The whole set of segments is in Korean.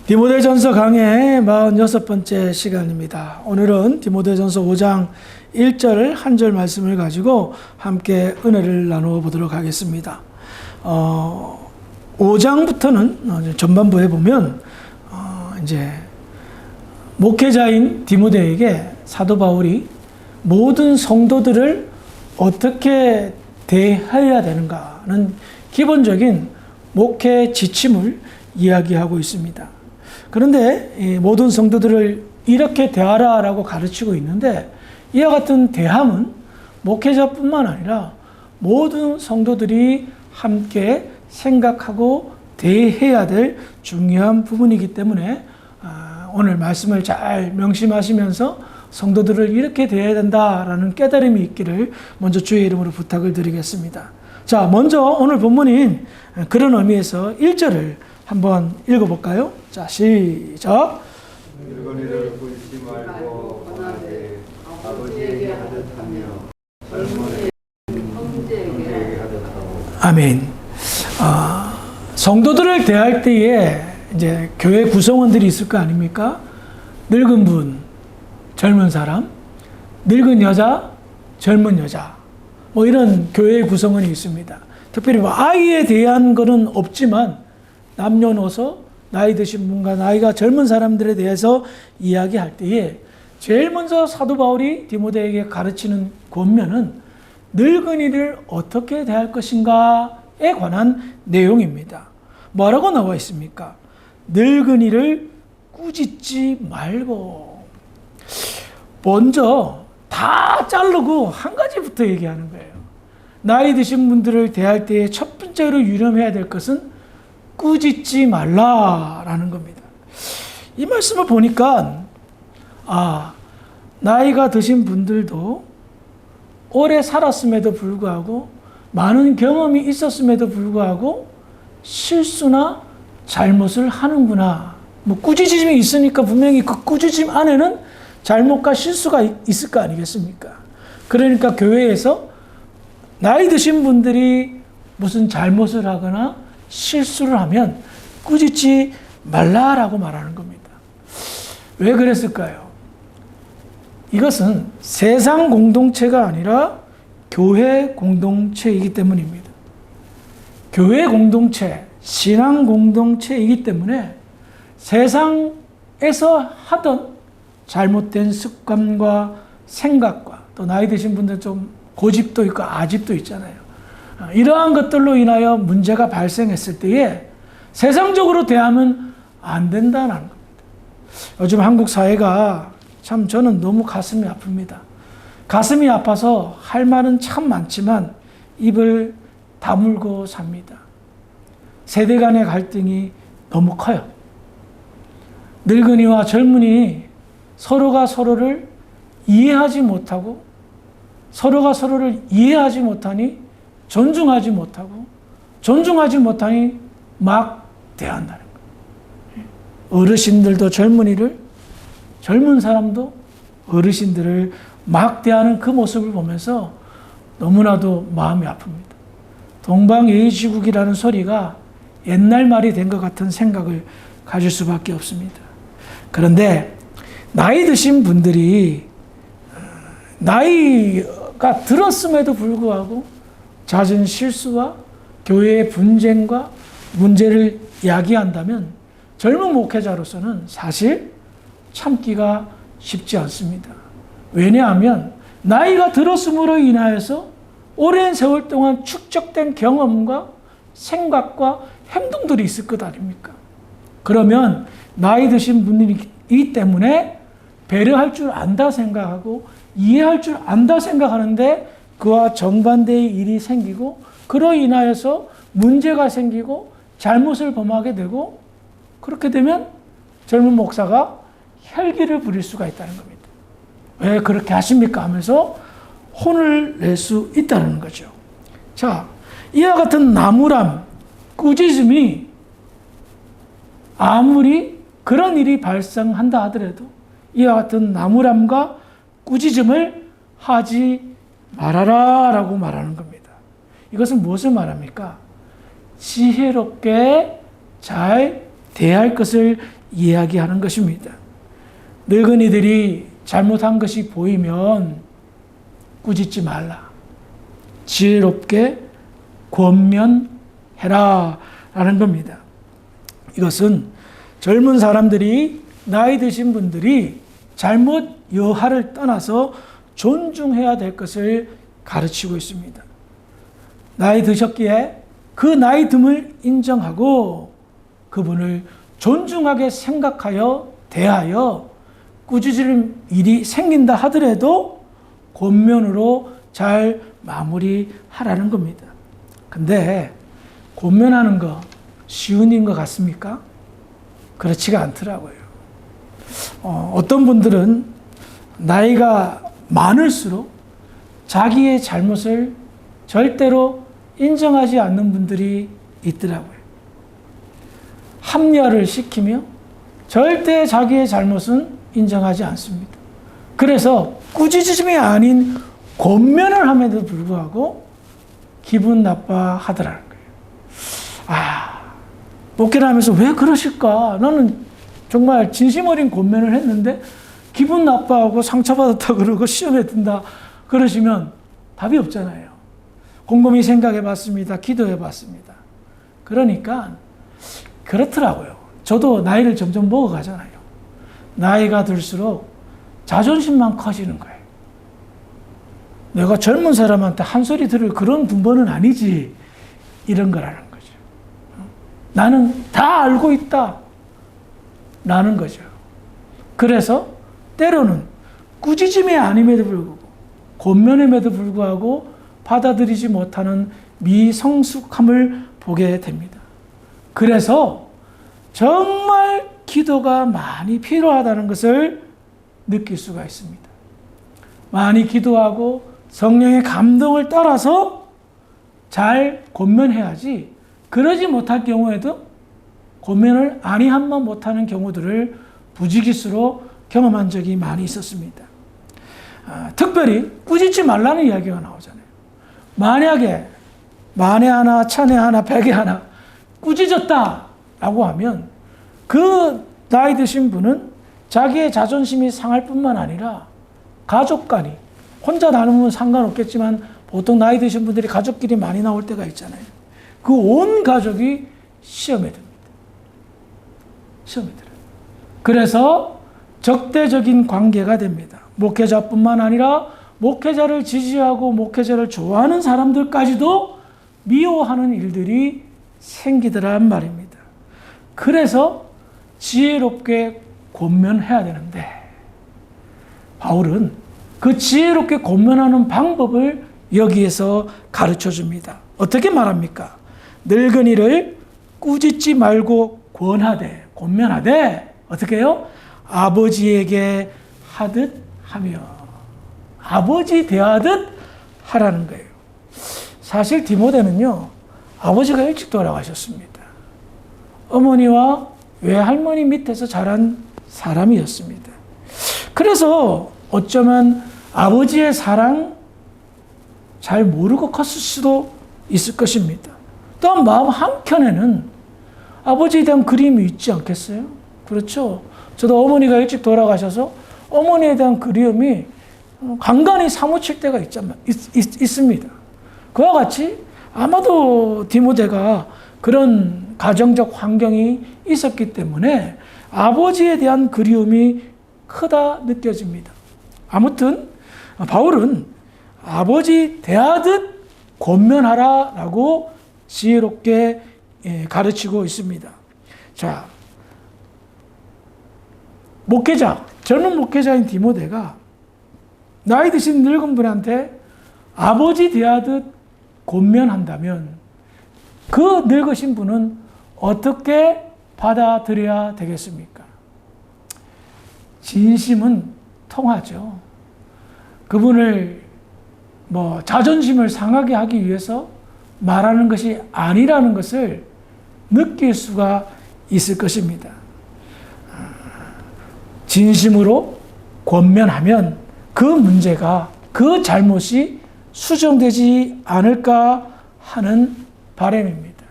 디모데전서 강의 46번째 시간입니다. 오늘은 디모데전서 5장 1절 한 절 말씀을 가지고 함께 은혜를 나누어 보도록 하겠습니다. 5장부터는 전반부에 보면 이제 목회자인 디모데에게 사도 바울이 모든 성도들을 어떻게 대해야 되는가는 기본적인 목회 지침을 이야기하고 있습니다. 그런데 이 모든 성도들을 이렇게 대하라라고 가르치고 있는데, 이와 같은 대함은 목회자뿐만 아니라 모든 성도들이 함께 생각하고 대해야 될 중요한 부분이기 때문에 오늘 말씀을 잘 명심하시면서 성도들을 이렇게 대해야 된다라는 깨달음이 있기를 먼저 주의 이름으로 부탁을 드리겠습니다. 자, 먼저 오늘 본문인 그런 의미에서 1절을 한번 읽어볼까요? 자, 시작. 늙은이를 굴지 말고 권하되 아버지에게 하듯하며 젊은이를 형제에게 하듯하고. 아멘. 성도들을 대할 때에 이제 교회 구성원들이 있을 거 아닙니까? 늙은 분, 젊은 사람, 늙은 여자, 젊은 여자, 뭐 이런 교회 구성원이 있습니다. 특별히 아이에 대한 거는 없지만 남녀노소, 나이 드신 분과 나이가 젊은 사람들에 대해서 이야기할 때에 제일 먼저 사도 바울이 디모데에게 가르치는 권면은 늙은이를 어떻게 대할 것인가에 관한 내용입니다. 뭐라고 나와 있습니까? 늙은이를 꾸짖지 말고. 먼저 다 자르고 한 가지부터 얘기하는 거예요. 나이 드신 분들을 대할 때에 첫 번째로 유념해야 될 것은 꾸짖지 말라라는 겁니다. 이 말씀을 보니까 나이가 드신 분들도 오래 살았음에도 불구하고 많은 경험이 있었음에도 불구하고 실수나 잘못을 하는구나. 뭐 꾸짖음이 있으니까 분명히 그 꾸짖음 안에는 잘못과 실수가 있을 거 아니겠습니까? 그러니까 교회에서 나이 드신 분들이 무슨 잘못을 하거나 실수를 하면 꾸짖지 말라라고 말하는 겁니다. 왜 그랬을까요? 이것은 세상 공동체가 아니라 교회 공동체이기 때문입니다. 교회 공동체, 신앙 공동체이기 때문에 세상에서 하던 잘못된 습관과 생각과, 또 나이 드신 분들 좀 고집도 있고 아집도 있잖아요. 이러한 것들로 인하여 문제가 발생했을 때에 세상적으로 대하면 안 된다는 겁니다. 요즘 한국 사회가 참 저는 너무 가슴이 아픕니다. 가슴이 아파서 할 말은 참 많지만 입을 다물고 삽니다. 세대 간의 갈등이 너무 커요. 늙은이와 젊은이 서로가 서로를 이해하지 못하고, 서로가 서로를 이해하지 못하니 존중하지 못하고, 존중하지 못하니 막 대한다는 거예요. 어르신들도 젊은이를, 젊은 사람도 어르신들을 막 대하는 그 모습을 보면서 너무나도 마음이 아픕니다. 동방예의지국이라는 소리가 옛날 말이 된 것 같은 생각을 가질 수밖에 없습니다. 그런데 나이 드신 분들이 나이가 들었음에도 불구하고 잦은 실수와 교회의 분쟁과 문제를 야기한다면 젊은 목회자로서는 사실 참기가 쉽지 않습니다. 왜냐하면 나이가 들었음으로 인하여서 오랜 세월 동안 축적된 경험과 생각과 행동들이 있을 것 아닙니까? 그러면 나이 드신 분들이기 때문에 배려할 줄 안다 생각하고 이해할 줄 안다 생각하는데 그와 정반대의 일이 생기고, 그로 인하여서 문제가 생기고 잘못을 범하게 되고, 그렇게 되면 젊은 목사가 혈기를 부릴 수가 있다는 겁니다. 왜 그렇게 하십니까? 하면서 혼을 낼 수 있다는 거죠. 자, 이와 같은 나무람, 꾸짖음이 아무리 그런 일이 발생한다 하더라도 이와 같은 나무람과 꾸짖음을 하지 말아라 라고 말하는 겁니다. 이것은 무엇을 말합니까? 지혜롭게 잘 대할 것을 이야기하는 것입니다. 늙은이들이 잘못한 것이 보이면 꾸짖지 말라. 지혜롭게 권면해라 라는 겁니다. 이것은 젊은 사람들이, 나이 드신 분들이 잘못 여하를 떠나서 존중해야 될 것을 가르치고 있습니다. 나이 드셨기에 그 나이 듦을 인정하고 그분을 존중하게 생각하여 대하여 꾸짖을 일이 생긴다 하더라도 권면으로 잘 마무리하라는 겁니다. 근데 권면하는 거 쉬운 일인 것 같습니까? 그렇지가 않더라고요. 어떤 분들은 나이가 많을수록 자기의 잘못을 절대로 인정하지 않는 분들이 있더라고요. 합리화를 시키며 절대 자기의 잘못은 인정하지 않습니다. 그래서 꾸짖음이 아닌 권면을 함에도 불구하고 기분 나빠하더라는 거예요. 목회를 하면서 왜 그러실까? 나는 정말 진심 어린 권면을 했는데 기분 나빠하고 상처받았다 그러고 시험에 든다 그러시면 답이 없잖아요. 곰곰이 생각해 봤습니다. 기도해 봤습니다. 그러니까 그렇더라고요. 저도 나이를 점점 먹어가잖아요. 나이가 들수록 자존심만 커지는 거예요. 내가 젊은 사람한테 한 소리 들을 그런 분번은 아니지, 이런 거라는 거죠. 나는 다 알고 있다 라는 거죠. 그래서 때로는 꾸짖음이 아님에도 불구하고 권면임에도 불구하고 받아들이지 못하는 미성숙함을 보게 됩니다. 그래서 정말 기도가 많이 필요하다는 것을 느낄 수가 있습니다. 많이 기도하고 성령의 감동을 따라서 잘 권면해야지, 그러지 못할 경우에도 권면을 아니한만 못하는 경우들을 부지기수로 경험한 적이 많이 있었습니다. 특별히 꾸짖지 말라는 이야기가 나오잖아요. 만약에 만에 하나, 천에 하나, 백에 하나 꾸짖었다라고 하면 그 나이 드신 분은 자기의 자존심이 상할 뿐만 아니라 가족 간이, 혼자 나누면 상관없겠지만 보통 나이 드신 분들이 가족끼리 많이 나올 때가 있잖아요. 그 온 가족이 시험에 듭니다. 시험에 들어요. 그래서 적대적인 관계가 됩니다. 목회자뿐만 아니라 목회자를 지지하고 목회자를 좋아하는 사람들까지도 미워하는 일들이 생기더란 말입니다. 그래서 지혜롭게 권면해야 되는데 바울은 그 지혜롭게 권면하는 방법을 여기에서 가르쳐 줍니다. 어떻게 말합니까? 늙은이를 꾸짖지 말고 권면하되 어떻게 해요? 아버지에게 하듯 하며, 아버지 대하듯 하라는 거예요. 사실 디모데는요, 아버지가 일찍 돌아가셨습니다. 어머니와 외할머니 밑에서 자란 사람이었습니다. 그래서 어쩌면 아버지의 사랑 잘 모르고 컸을 수도 있을 것입니다. 또한 마음 한켠에는 아버지에 대한 그리움이 있지 않겠어요? 그렇죠? 저도 어머니가 일찍 돌아가셔서 어머니에 대한 그리움이 간간히 사무칠 때가 있습니다. 그와 같이 아마도 디모데가 그런 가정적 환경이 있었기 때문에 아버지에 대한 그리움이 크다 느껴집니다. 아무튼 바울은 아버지 대하듯 권면하라라고 지혜롭게 가르치고 있습니다. 자, 목회자, 젊은 목회자인 디모데가 나이 드신 늙은 분한테 아버지 대하듯 권면한다면 그 늙으신 분은 어떻게 받아들여야 되겠습니까? 진심은 통하죠. 그분을 자존심을 상하게 하기 위해서 말하는 것이 아니라는 것을 느낄 수가 있을 것입니다. 진심으로 권면하면 그 문제가, 그 잘못이 수정되지 않을까 하는 바람입니다.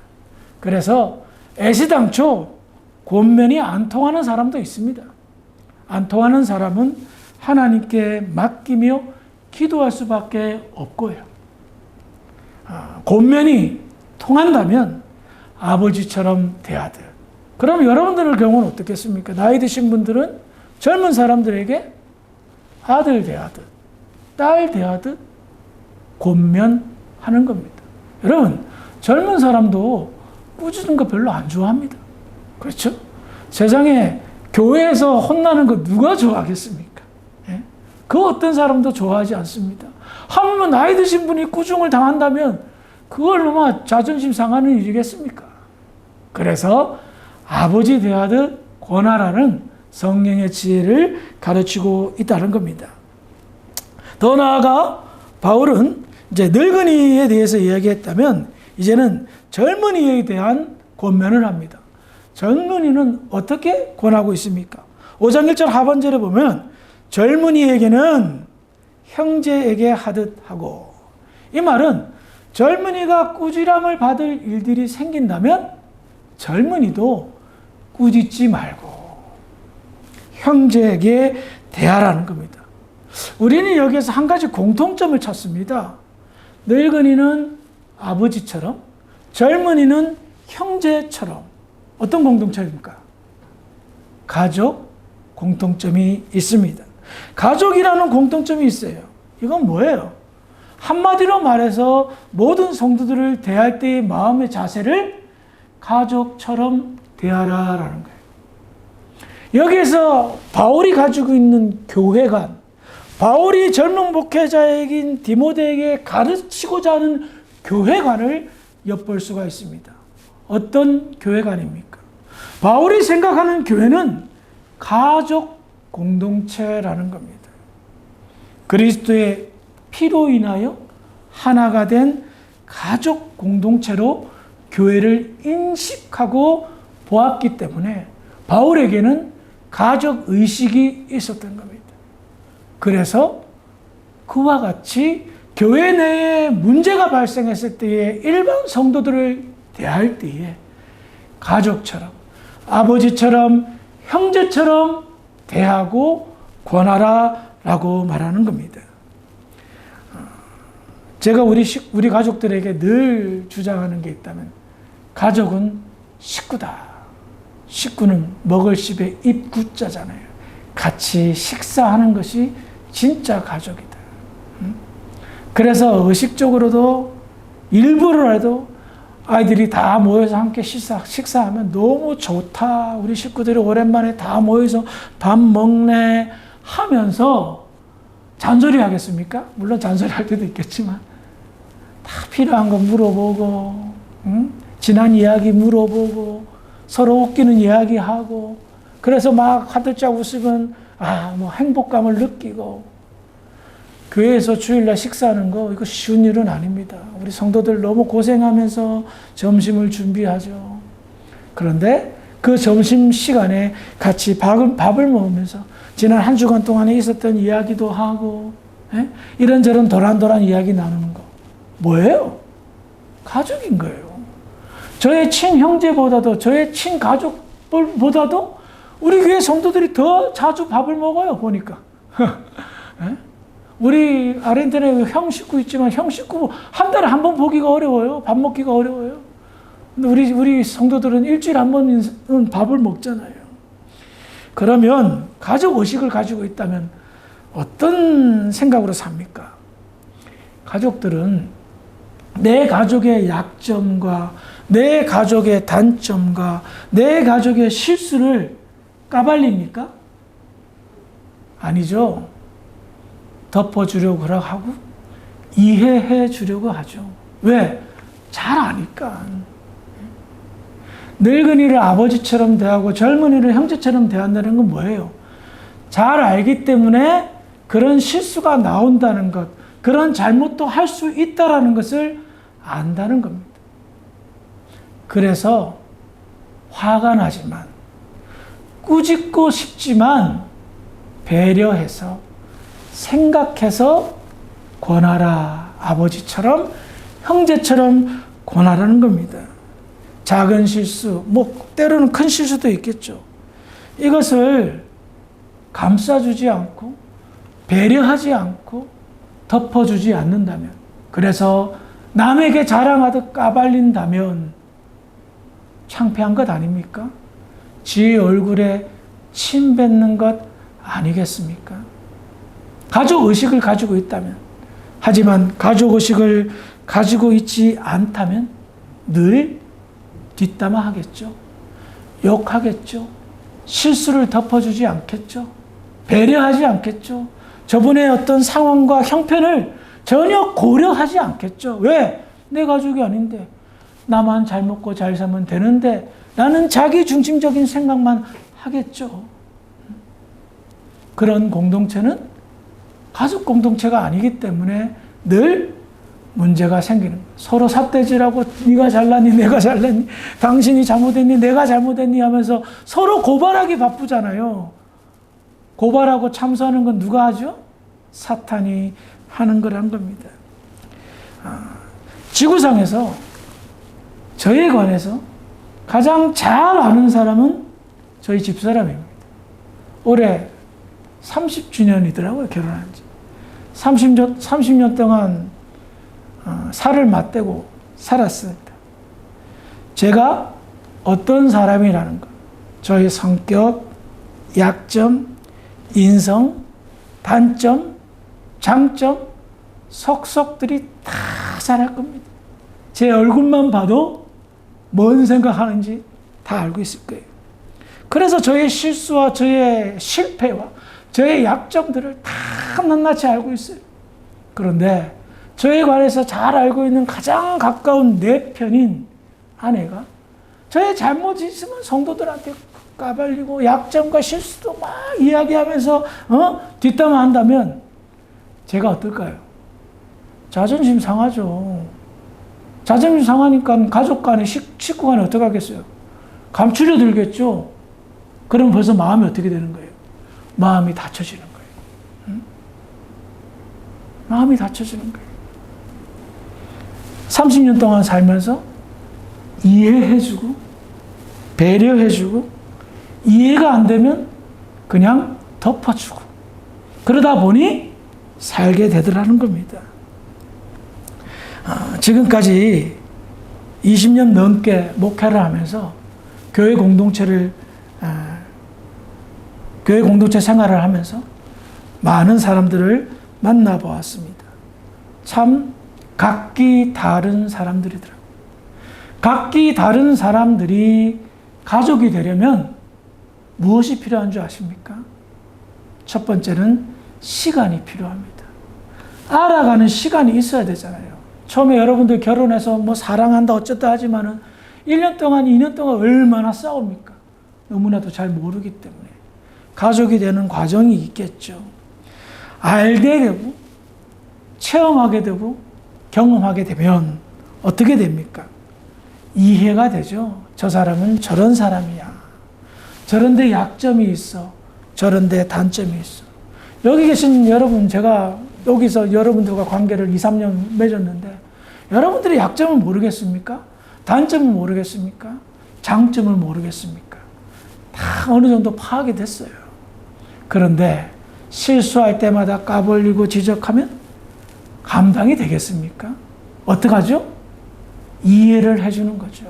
그래서 애시당초 권면이 안 통하는 사람도 있습니다. 안 통하는 사람은 하나님께 맡기며 기도할 수밖에 없고요. 권면이 통한다면 아버지처럼 대하듯. 그럼 여러분들의 경우는 어떻겠습니까? 나이 드신 분들은 젊은 사람들에게 아들 대하듯, 딸 대하듯 권면하는 겁니다. 여러분, 젊은 사람도 꾸짖는 거 별로 안 좋아합니다. 그렇죠? 세상에 교회에서 혼나는 거 누가 좋아하겠습니까? 예? 그 어떤 사람도 좋아하지 않습니다. 하물며 나이 드신 분이 꾸중을 당한다면 그걸 얼마나 자존심 상하는 일이겠습니까? 그래서 아버지 대하듯 권하라는 성령의 지혜를 가르치고 있다는 겁니다. 더 나아가 바울은 이제 늙은이에 대해서 이야기했다면 이제는 젊은이에 대한 권면을 합니다. 젊은이는 어떻게 권하고 있습니까? 5장 1절 하반절에 보면 젊은이에게는 형제에게 하듯 하고, 이 말은 젊은이가 꾸지람을 받을 일들이 생긴다면 젊은이도 꾸짖지 말고 형제에게 대하라는 겁니다. 우리는 여기에서 한 가지 공통점을 찾습니다. 늙은이는 아버지처럼, 젊은이는 형제처럼. 어떤 공동체입니까? 가족 공통점이 있습니다. 가족이라는 공통점이 있어요. 이건 뭐예요? 한마디로 말해서 모든 성도들을 대할 때의 마음의 자세를 가족처럼 대하라라는 거예요. 여기에서 바울이 가지고 있는 교회관, 바울이 젊은 목회자에게 디모데에게 가르치고자 하는 교회관을 엿볼 수가 있습니다. 어떤 교회관입니까? 바울이 생각하는 교회는 가족 공동체라는 겁니다. 그리스도의 피로 인하여 하나가 된 가족 공동체로 교회를 인식하고 보았기 때문에 바울에게는 가족 의식이 있었던 겁니다. 그래서 그와 같이 교회 내에 문제가 발생했을 때에 일반 성도들을 대할 때에 가족처럼, 아버지처럼, 형제처럼 대하고 권하라라고 말하는 겁니다. 제가 우리 가족들에게 늘 주장하는 게 있다면 가족은 식구다. 식구는 먹을 씹에 입구자잖아요. 같이 식사하는 것이 진짜 가족이다. 그래서 의식적으로도 일부러라도 아이들이 다 모여서 함께 식사하면 너무 좋다. 우리 식구들이 오랜만에 다 모여서 밥 먹네 하면서 잔소리 하겠습니까? 물론 잔소리 할 때도 있겠지만 다 필요한 거 물어보고, 지난 이야기 물어보고, 서로 웃기는 이야기하고, 그래서 막 화들짝 웃으면 뭐 행복감을 느끼고. 교회에서 주일날 식사하는 거 이거 쉬운 일은 아닙니다. 우리 성도들 너무 고생하면서 점심을 준비하죠. 그런데 그 점심 시간에 같이 밥을 먹으면서 지난 한 주간 동안에 있었던 이야기도 하고, 이런저런 도란도란 이야기 나누는 거 뭐예요? 가족인 거예요. 저의 친형제보다도, 저의 친가족보다도 우리 교회 성도들이 더 자주 밥을 먹어요, 보니까. 우리 아르헨티나에 형 식구 있지만 형 식구 한 달에 한 번 보기가 어려워요. 밥 먹기가 어려워요. 근데 우리 성도들은 일주일에 한 번은 밥을 먹잖아요. 그러면 가족 의식을 가지고 있다면 어떤 생각으로 삽니까? 가족들은 내 가족의 약점과 내 가족의 단점과 내 가족의 실수를 까발립니까? 아니죠. 덮어주려고 하고 이해해 주려고 하죠. 왜? 잘 아니까. 늙은이를 아버지처럼 대하고 젊은이를 형제처럼 대한다는 건 뭐예요? 잘 알기 때문에 그런 실수가 나온다는 것, 그런 잘못도 할 수 있다는 것을 안다는 겁니다. 그래서 화가 나지만, 꾸짖고 싶지만 배려해서 생각해서 권하라. 아버지처럼 형제처럼 권하라는 겁니다. 작은 실수, 뭐 때로는 큰 실수도 있겠죠. 이것을 감싸주지 않고 배려하지 않고 덮어주지 않는다면, 그래서 남에게 자랑하듯 까발린다면 창피한 것 아닙니까? 지의 얼굴에 침 뱉는 것 아니겠습니까? 가족 의식을 가지고 있다면, 하지만 가족 의식을 가지고 있지 않다면 늘 뒷담화하겠죠. 욕하겠죠. 실수를 덮어주지 않겠죠. 배려하지 않겠죠. 저분의 어떤 상황과 형편을 전혀 고려하지 않겠죠. 왜? 내 가족이 아닌데, 나만 잘 먹고 잘 살면 되는데, 나는 자기 중심적인 생각만 하겠죠. 그런 공동체는 가족 공동체가 아니기 때문에 늘 문제가 생기는 거예요. 서로 삿대질하고 네가 잘났니 내가 잘났니, 당신이 잘못했니 내가 잘못했니 하면서 서로 고발하기 바쁘잖아요. 고발하고 참소하는 건 누가 하죠? 사탄이 하는 거란 겁니다. 지구상에서 저에 관해서 가장 잘 아는 사람은 저희 집사람입니다. 올해 30주년이더라고요, 결혼한 지. 30년 동안 살을 맞대고 살았습니다. 제가 어떤 사람이라는 것, 저의 성격, 약점, 인성, 단점, 장점, 속속들이 다 잘 알 겁니다. 제 얼굴만 봐도 뭔 생각하는지 다 알고 있을 거예요. 그래서 저의 실수와 저의 실패와 저의 약점들을 다 낱낱이 알고 있어요. 그런데 저에 관해서 잘 알고 있는 가장 가까운 내 편인 아내가 저의 잘못이 있으면 성도들한테 까발리고 약점과 실수도 막 이야기하면서 뒷담화한다면 제가 어떨까요? 자존심 상하죠. 자존심 상하니까 가족 간에 식구 간에 어떻게 하겠어요? 감추려 들겠죠. 그럼 벌써 마음이 어떻게 되는 거예요? 마음이 닫혀지는 거예요. 응? 마음이 닫혀지는 거예요. 30년 동안 살면서 이해해주고 배려해주고 이해가 안 되면 그냥 덮어주고 그러다 보니 살게 되더라는 겁니다. 지금까지 20년 넘게 목회를 하면서 교회 공동체 생활을 하면서 많은 사람들을 만나보았습니다. 참 각기 다른 사람들이더라고요. 각기 다른 사람들이 가족이 되려면 무엇이 필요한 줄 아십니까? 첫 번째는 시간이 필요합니다. 알아가는 시간이 있어야 되잖아요. 처음에 여러분들 결혼해서 뭐 사랑한다 어쩌다 하지만은 1년 동안, 2년 동안 얼마나 싸웁니까? 너무나도 잘 모르기 때문에. 가족이 되는 과정이 있겠죠. 알게 되고, 체험하게 되고, 경험하게 되면 어떻게 됩니까? 이해가 되죠. 저 사람은 저런 사람이야. 저런데 약점이 있어. 저런데 단점이 있어. 여기 계신 여러분, 제가 여기서 여러분들과 관계를 2, 3년 맺었는데 여러분들의 약점을 모르겠습니까? 단점을 모르겠습니까? 장점을 모르겠습니까? 다 어느 정도 파악이 됐어요. 그런데 실수할 때마다 까불리고 지적하면 감당이 되겠습니까? 어떡하죠? 이해를 해주는 거죠.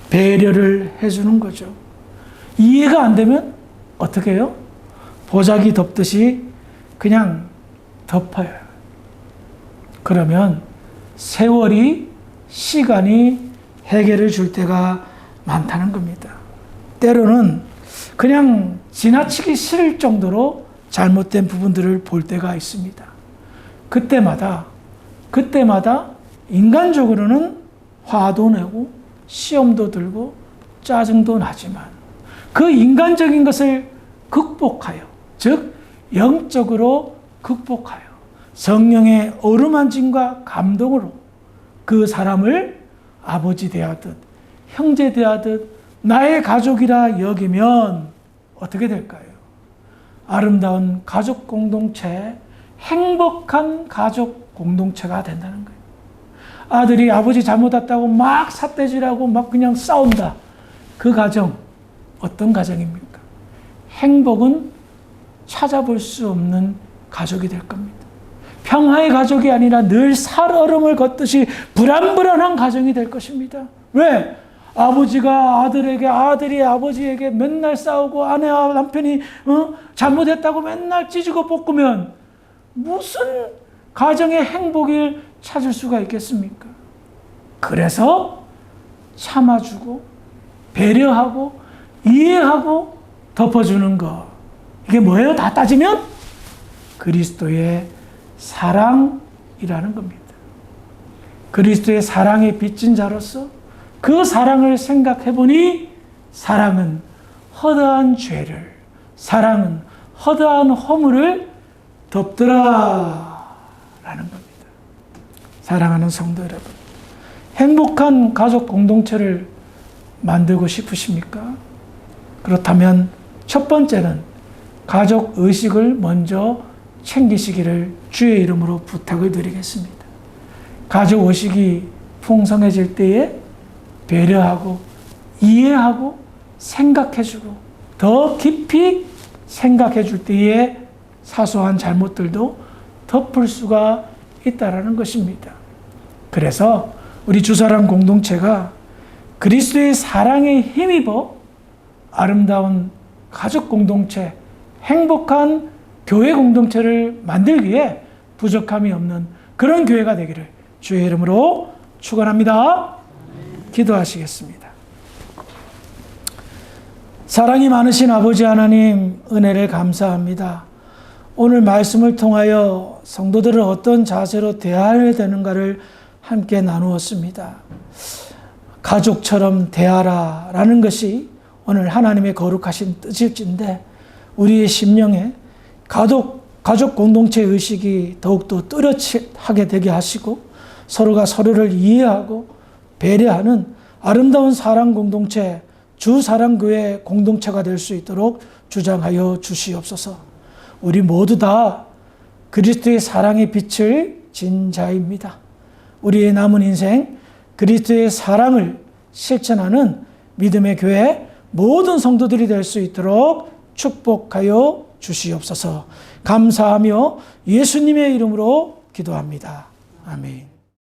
배려를 해주는 거죠. 이해가 안 되면 어떻게 해요? 보자기 덮듯이 그냥 덮어요. 그러면 세월이, 시간이 해결을 줄 때가 많다는 겁니다. 때로는 그냥 지나치기 싫을 정도로 잘못된 부분들을 볼 때가 있습니다. 그때마다 인간적으로는 화도 내고 시험도 들고 짜증도 나지만 그 인간적인 것을 극복하여, 즉 영적으로 극복하여 성령의 어루만짐과 감동으로 그 사람을 아버지 대하듯 형제 대하듯 나의 가족이라 여기면 어떻게 될까요? 아름다운 가족 공동체, 행복한 가족 공동체가 된다는 거예요. 아들이 아버지 잘못했다고 막 삿대질하고 막 그냥 싸운다. 그 가정 어떤 가정입니까? 행복은 찾아볼 수 없는 가족이 될 겁니다. 평화의 가족이 아니라 늘 살얼음을 걷듯이 불안불안한 가정이 될 것입니다. 왜? 아버지가 아들에게, 아들이 아버지에게 맨날 싸우고 아내와 남편이 잘못했다고 맨날 찌지고 볶으면 무슨 가정의 행복을 찾을 수가 있겠습니까? 그래서 참아주고 배려하고 이해하고 덮어주는 것. 이게 뭐예요? 다 따지면 그리스도의 사랑이라는 겁니다. 그리스도의 사랑에 빚진 자로서 그 사랑을 생각해 보니 사랑은 허다한 죄를, 사랑은 허다한 허물을 덮더라 라는 겁니다. 사랑하는 성도 여러분, 행복한 가족 공동체를 만들고 싶으십니까? 그렇다면 첫 번째는 가족 의식을 먼저 챙기시기를 주의 이름으로 부탁을 드리겠습니다. 가족 의식이 풍성해질 때에 배려하고 이해하고 생각해주고 더 깊이 생각해줄 때에 사소한 잘못들도 덮을 수가 있다는 것입니다. 그래서 우리 주사랑 공동체가 그리스도의 사랑에 힘입어 아름다운 가족 공동체, 행복한 교회 공동체를 만들기 위해 부족함이 없는 그런 교회가 되기를 주의 이름으로 축원합니다. 기도하시겠습니다. 사랑이 많으신 아버지 하나님, 은혜를 감사합니다. 오늘 말씀을 통하여 성도들을 어떤 자세로 대해야 되는가를 함께 나누었습니다. 가족처럼 대하라라는 것이 오늘 하나님의 거룩하신 뜻일진데 우리의 심령에 가족 공동체 의식이 더욱더 뚜렷하게 되게 하시고 서로가 서로를 이해하고 배려하는 아름다운 사랑 공동체, 주사랑교회 공동체가 될 수 있도록 주장하여 주시옵소서. 우리 모두 다 그리스도의 사랑의 빛을 진 자입니다. 우리의 남은 인생 그리스도의 사랑을 실천하는 믿음의 교회 모든 성도들이 될 수 있도록 축복하여 주시옵소서. 감사하며 예수님의 이름으로 기도합니다. 아멘.